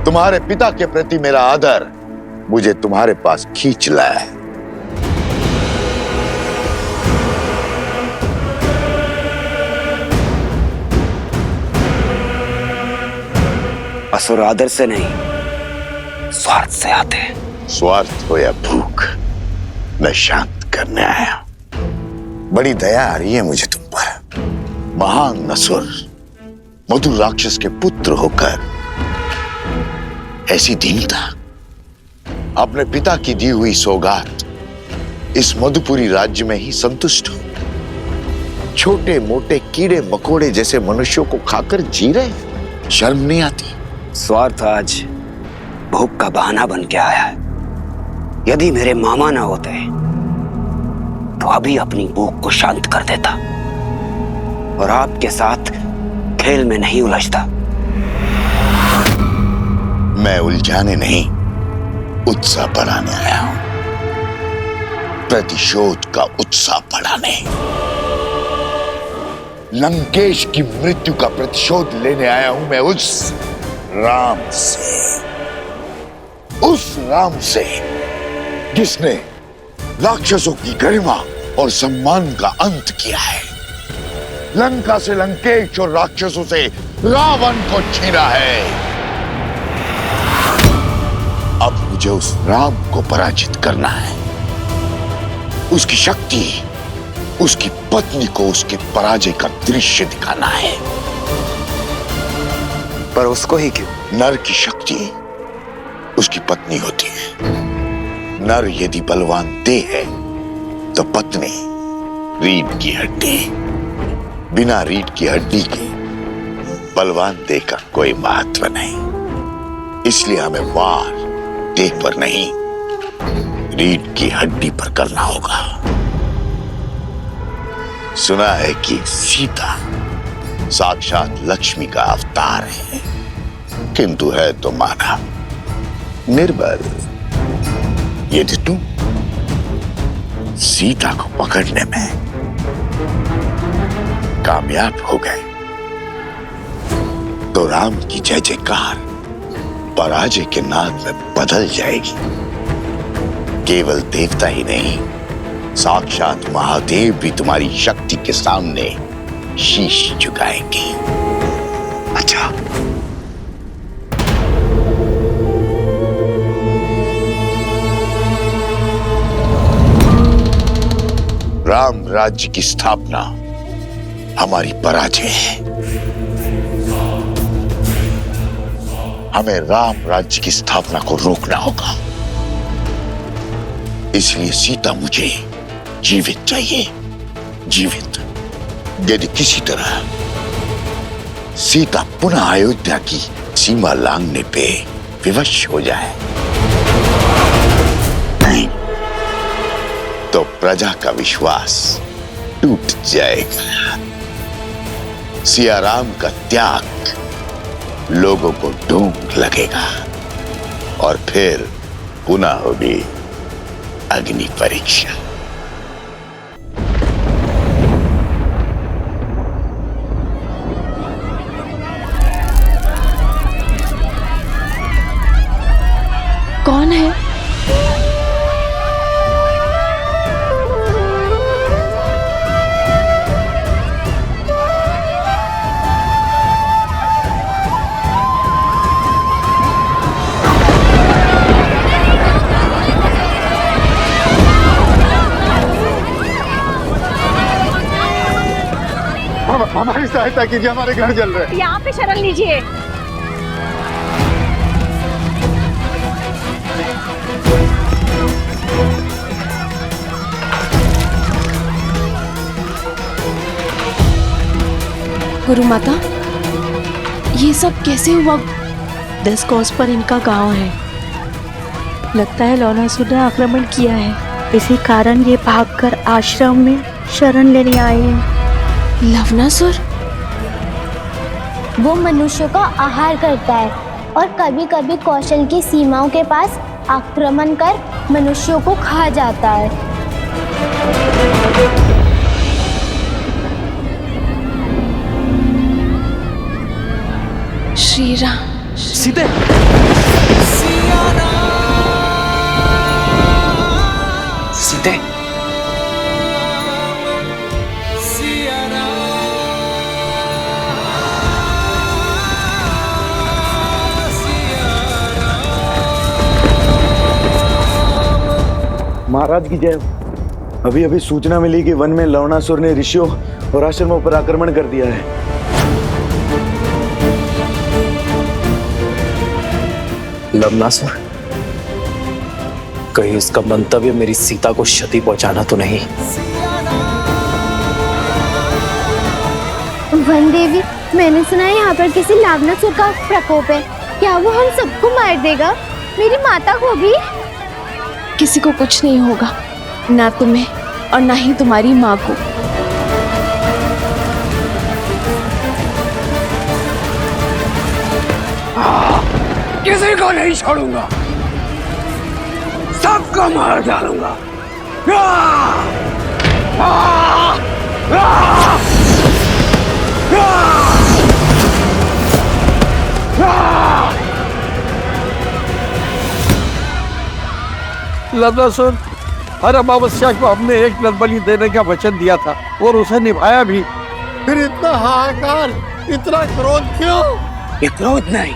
तुम्हारे पिता के प्रति मेरा आदर मुझे तुम्हारे पास खींच लाया है। असुर आदर से नहीं, स्वार्थ से आते हैं। स्वार्थ हो या भूख, मैं शांत करने आया। बड़ी दया आ रही है मुझे तुम पर। महान असुर, मधुर राक्षस के पुत्र होकर ऐसी दीनता। अपने पिता की दी हुई सौगात इस मधुपुरी राज्य में ही संतुष्ट हो। छोटे मोटे कीड़े मकोड़े जैसे मनुष्यों को खाकर जी रहे, शर्म नहीं आती? स्वार्थ आज भूख का बहाना बन के आया है। यदि मेरे मामा ना होते तो अभी अपनी भूख को शांत कर देता और आपके साथ खेल में नहीं उलझता। मैं उलझाने नहीं, उत्साह बढ़ाने आया हूं। प्रतिशोध का उत्साह बढ़ाने। लंकेश की मृत्यु का प्रतिशोध लेने आया हूं मैं उस राम से, उस राम से जिसने राक्षसों की गरिमा और सम्मान का अंत किया है। लंका से लंकेश और राक्षसों से रावण को छीना है। अब मुझे उस राम को पराजित करना है। उसकी शक्ति, उसकी पत्नी को उसके पराजय का दृश्य दिखाना है। पर उसको ही क्यों? नर की शक्ति उसकी पत्नी होती है। नर यदि बलवान देह है तो पत्नी रीढ़ की हड्डी। बिना रीढ़ की हड्डी के बलवान देह का कोई महत्व नहीं। इसलिए हमें वार देह पर नहीं, रीढ़ की हड्डी पर करना होगा। सुना है कि सीता साक्षात लक्ष्मी का अवतार है, किंतु है तो मानव, निर्बल। यदि तुम सीता को पकड़ने में कामयाब हो गए तो राम की जय जयकार पराजय के नाद में बदल जाएगी। केवल देवता ही नहीं, साक्षात महादेव भी तुम्हारी शक्ति के सामने शीश झुकाएंगे। अच्छा, राम राज्य की स्थापना हमारी पराजय है। हमें राम राज्य की स्थापना को रोकना होगा। इसलिए सीता मुझे जीवित चाहिए, जीवित। यदि किसी तरह सीता पुनः अयोध्या की सीमा लांघने पे विवश हो जाए नहीं, तो प्रजा का विश्वास टूट जाएगा। सिया राम का त्याग लोगों को ढूंढ लगेगा और फिर पुनः होगी अग्नि परीक्षा। कौन है? हमारी सहायता कीजिए, हमारे घर जल रहे हैं। यहाँ पे शरण लीजिए। गुरु माता, ये सब कैसे हुआ? 10 कोस पर इनका गांव है। लगता है लौनासुर ने आक्रमण किया है। इसी कारण ये भागकर आश्रम में शरण लेने आए हैं। लवनासुर? वो मनुष्यों का आहार करता है और कभी कभी कौशल की सीमाओं के पास आक्रमण कर मनुष्यों को खा जाता है। श्री राम। सीते चाहते? महाराज की जय। अभी अभी सूचना मिली कि वन में लवणासुर ने ऋषियों और आश्रमों पर आक्रमण कर दिया है। लवणासुर, कहीं उसका मंतव्य मेरी सीता को क्षति पहुंचाना तो नहीं? वन देवी, मैंने सुना है यहाँ पर किसी लवणासुर का प्रकोप है। क्या वो हम सबको मार देगा? मेरी माता को भी? किसी को कुछ नहीं होगा, ना तुम्हें और ना ही तुम्हारी माँ को। किसी को नहीं छोड़ूंगा, सबको मार डालूंगा। लवणासुर, हर अमावस्या को हमने एक नर बलि देने का वचन दिया था और उसे निभाया भी। फिर इतना हाहाकार, इतना क्रोध क्यों? ये क्रोध नहीं,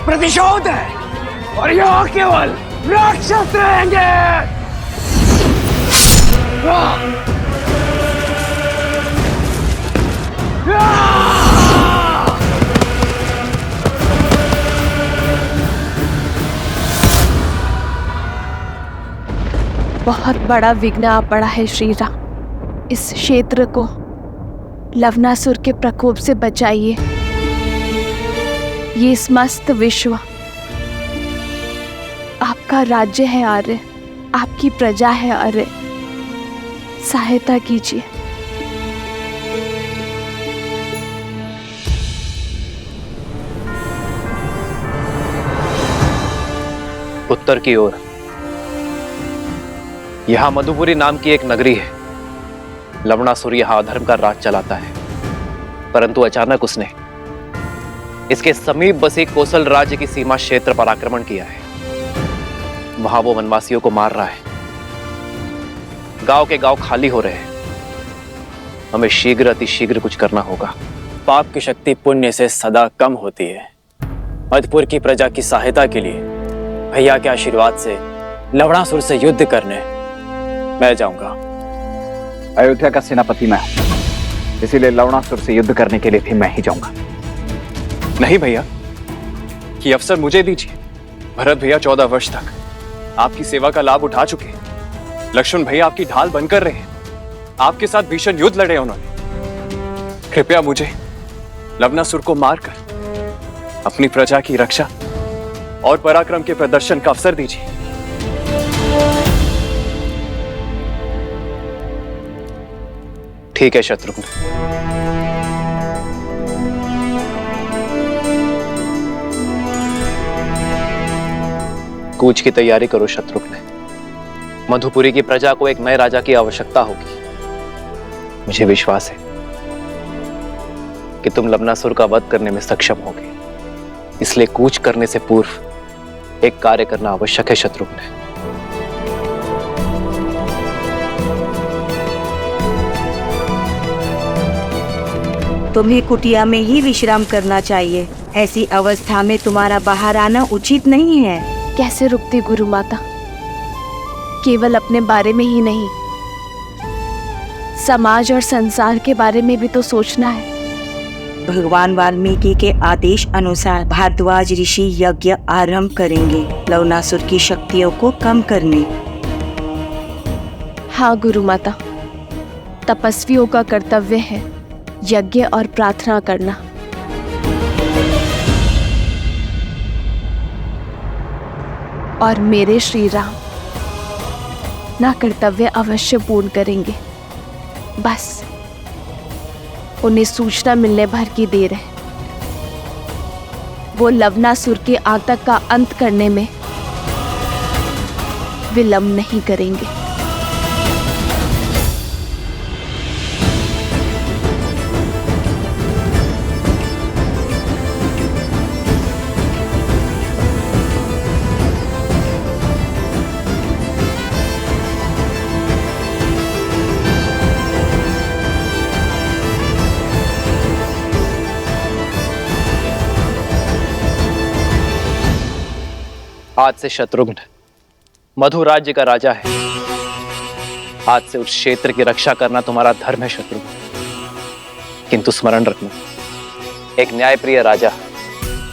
प्रतिशोध है। और यहाँ केवल राक्षस रहेंगे। बहुत बड़ा विघ्न आ पड़ा है श्री राम। इस क्षेत्र को लवणासुर के प्रकोप से बचाइए। ये समस्त विश्व आपका राज्य है आर्य, आपकी प्रजा है आर्य। सहायता कीजिए। उत्तर की ओर यहां मधुपुरी नाम की एक नगरी है। लवणासुर यहां अधर्म का राज चलाता है, परंतु अचानक उसने इसके समीप बसे कोसल राज्य की सीमा क्षेत्र पर आक्रमण किया है। वहां वो वनवासियों को मार रहा है। गांव के गांव खाली हो रहे हैं। हमें शीघ्र अतिशीघ्र कुछ करना होगा। पाप की शक्ति पुण्य से सदा कम होती है। मधुपुर की प्रजा की सहायता के लिए भैया के आशीर्वाद से लवणासुर से युद्ध करने मैं जाऊंगा। अयोध्या का सेनापति मैं हूं, इसीलिए लवणासुर से युद्ध करने के लिए भी मैं ही जाऊंगा। नहीं भैया, ये अवसर मुझे दीजिए। भरत भैया 14 वर्ष तक आपकी सेवा का लाभ उठा चुके हैं। लक्ष्मण भैया आपकी ढाल बनकर रहे हैं। आपके साथ भीषण युद्ध लड़े उन्होंने। कृपया मुझे लवणासुर को मारकर अपनी प्रजा की रक्षा और पराक्रम के प्रदर्शन का अवसर दीजिए। ठीक है शत्रुघ्न। कूच की तैयारी करो शत्रुघ्न। मधुपुरी की प्रजा को एक नए राजा की आवश्यकता होगी। मुझे विश्वास है कि तुम लवणासुर का वध करने में सक्षम होगे। इसलिए कूच करने से पूर्व एक कार्य करना आवश्यक है शत्रुघ्न। तुम्हें कुटिया में ही विश्राम करना चाहिए। ऐसी अवस्था में तुम्हारा बाहर आना उचित नहीं है। कैसे रुकती गुरु माता? केवल अपने बारे में ही नहीं, समाज और संसार के बारे में भी तो सोचना है। भगवान वाल्मीकि के आदेश अनुसार भारद्वाज ऋषि यज्ञ आरंभ करेंगे लवणासुर की शक्तियों को कम करने। हाँ गुरु माता, तपस्वियों का कर्तव्य है यज्ञ और प्रार्थना करना। और मेरे श्री राम ना कर्तव्य अवश्य पूर्ण करेंगे। बस उन्हें सूचना मिलने भर की देर है। वो लवणासुर के आतंक का अंत करने में विलंब नहीं करेंगे। आज से शत्रुघ्न मधु राज्य का राजा है। आज से उस क्षेत्र की रक्षा करना तुम्हारा धर्म है शत्रुघ्न। किंतु स्मरण रखना, एक न्यायप्रिय राजा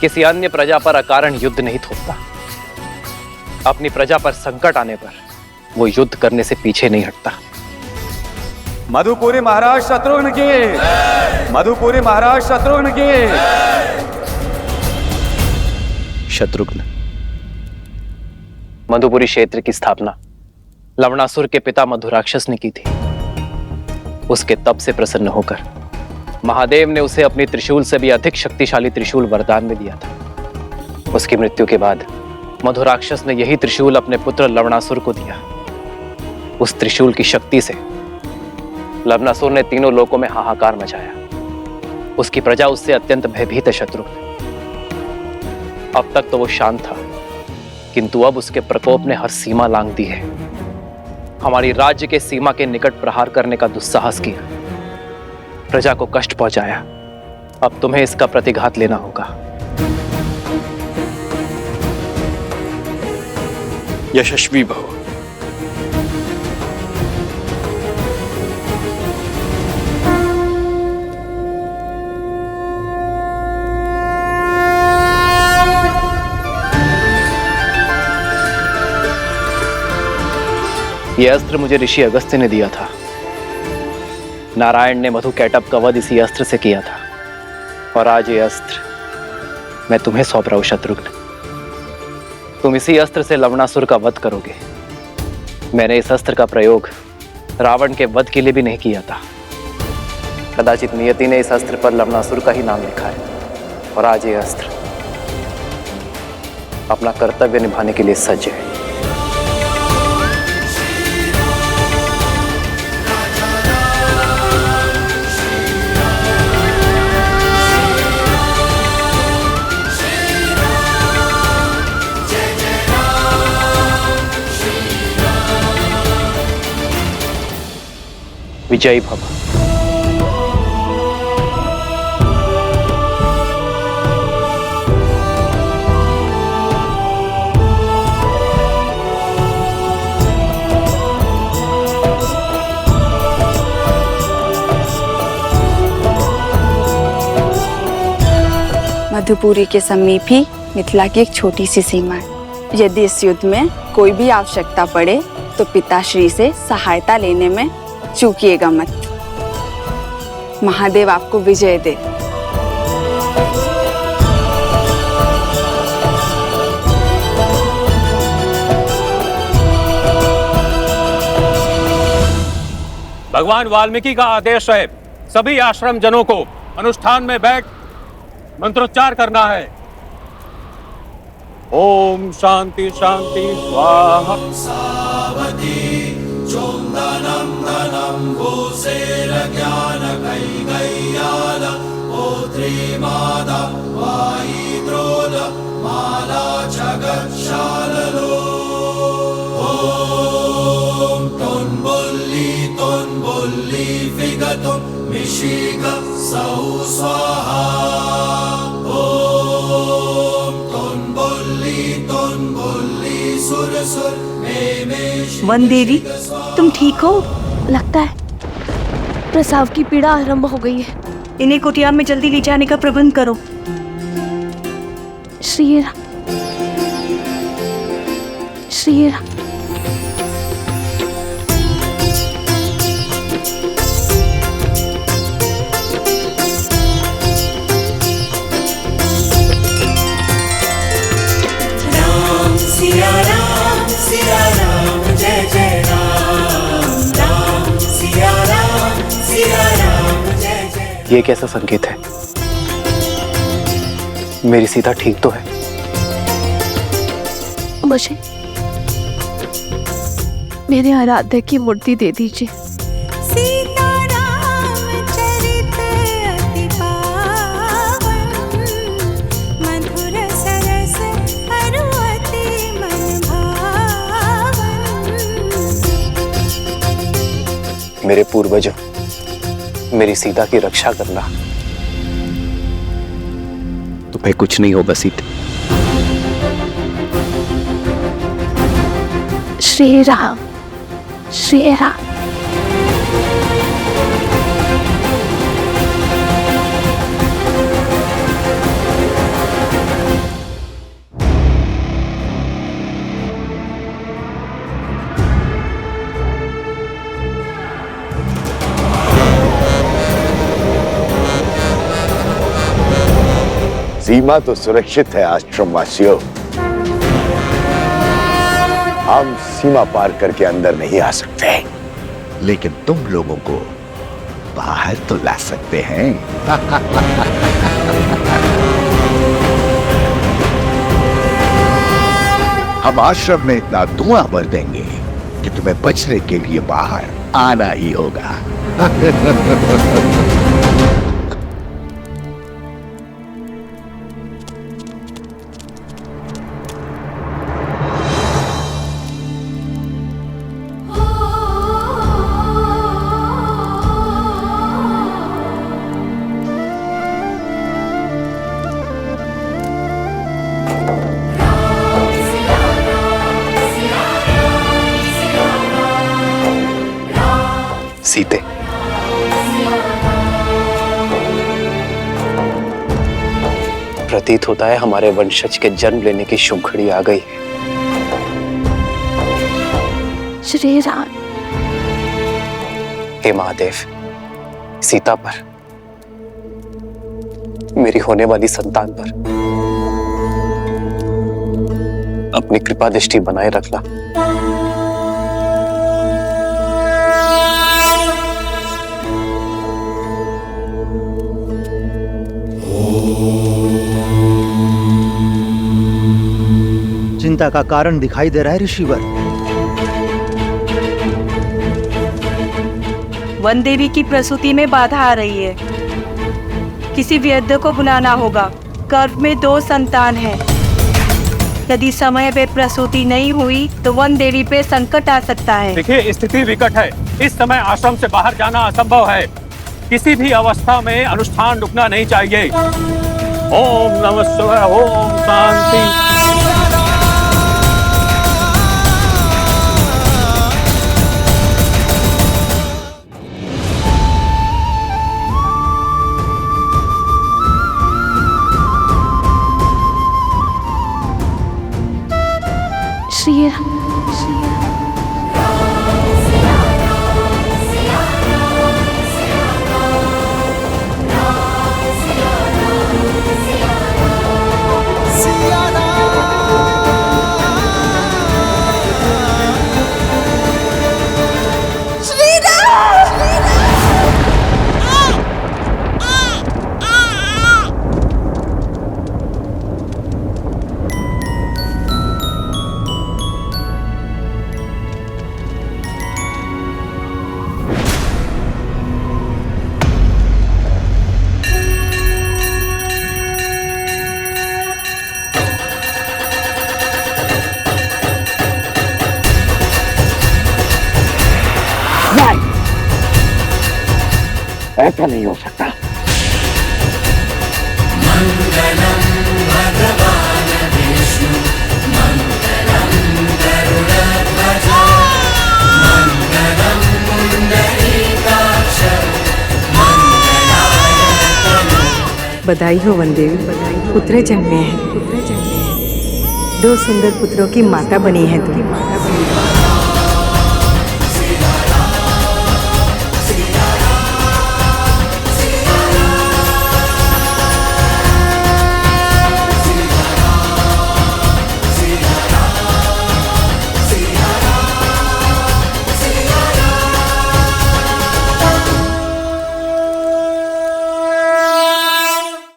किसी अन्य प्रजा पर अकारण युद्ध नहीं थोपता। अपनी प्रजा पर संकट आने पर वो युद्ध करने से पीछे नहीं हटता। मधुपुरी महाराज शत्रुघ्न की, मधुपुरी महाराज शत्रुघ्न की। शत्रुघ्न, मधुपुरी क्षेत्र की स्थापना लवणासुर के पिता मधुराक्षस ने की थी। उसके तप से प्रसन्न होकर महादेव ने उसे अपनी त्रिशूल से भी अधिक शक्तिशाली त्रिशूल वरदान में दिया था। उसकी मृत्यु के बाद मधुराक्षस ने यही त्रिशूल अपने पुत्र लवणासुर को दिया। उस त्रिशूल की शक्ति से लवणासुर ने तीनों लोकों में हाहाकार मचाया। उसकी प्रजा उससे अत्यंत भयभीत है शत्रुघ्न। अब तक तो वो शांत था, किंतु अब उसके प्रकोप ने हर सीमा लांघ दी है। हमारी राज्य के सीमा के निकट प्रहार करने का दुस्साहस किया, प्रजा को कष्ट पहुंचाया। अब तुम्हें इसका प्रतिघात लेना होगा। यशस्वी भव। यह अस्त्र मुझे ऋषि अगस्त्य ने दिया था। नारायण ने मधु कैटभ का वध इसी अस्त्र से किया था, और आज ये अस्त्र मैं तुम्हें सौंप रहा हूं शत्रुघ्न। तुम इसी अस्त्र से लवणासुर का वध करोगे। मैंने इस अस्त्र का प्रयोग रावण के वध के लिए भी नहीं किया था। कदाचित नियति ने इस अस्त्र पर लवणासुर का ही नाम लिखा है, और आज ये अस्त्र अपना कर्तव्य निभाने के लिए सज्ज है। विजयी भव। मधुपुरी के समीप ही मिथिला की एक छोटी सी सीमा है। यदि इस युद्ध में कोई भी आवश्यकता पड़े तो पिताश्री से सहायता लेने में चूकिएगा मत। महादेव आपको विजय दे। भगवान वाल्मीकि का आदेश है, सभी आश्रम जनों को अनुष्ठान में बैठ मंत्रोच्चार करना है। ओम शांति शांति स्वाहा। वन देवी, तुम ठीक हो? लगता है प्रसव की पीड़ा आरंभ हो गई है। इन्हें कुटिया में जल्दी ले जाने का प्रबंध करो। श्री राम, श्री राम। ये कैसा संकेत है? मेरी सीता ठीक तो है? मुझे मेरे आराध्य की मूर्ति दे दीजिए। मेरे पूर्वजों, मेरी सीता की रक्षा करना। तुम्हें कुछ नहीं होगा सीता। श्री राम, श्री राम। सीमा तो सुरक्षित है आश्रमवासियों। हम सीमा पार करके अंदर नहीं आ सकते, लेकिन तुम लोगों को बाहर तो ला सकते हैं। हम आश्रम में इतना धुआं भर देंगे कि तुम्हें बचने के लिए बाहर आना ही होगा। सीते, प्रतीत होता है हमारे वंशज के जन्म लेने की शुभ घड़ी आ गई है। श्री राम। हे महादेव, सीता पर, मेरी होने वाली संतान पर अपनी कृपा दृष्टि बनाए रखना। चिंता का कारण दिखाई दे रहा है ऋषिवर। वन देवी की प्रसूति में बाधा आ रही है। किसी वैद्य को बुलाना होगा। गर्भ में 2 संतान हैं। यदि समय पे प्रसूति नहीं हुई तो वन देवी पे संकट आ सकता है। देखिए, स्थिति विकट है। इस समय आश्रम से बाहर जाना असंभव है। किसी भी अवस्था में अनुष्ठान रुकना नहीं चाहिए। ओम नमः शिवाय। ओम शांति। श्री राम, श्री राम। ऐसा नहीं हो सकता। बधाई हो वनदेवी, पुत्र जन्मे हैं। 2 सुंदर पुत्रों की माता बनी है तुम।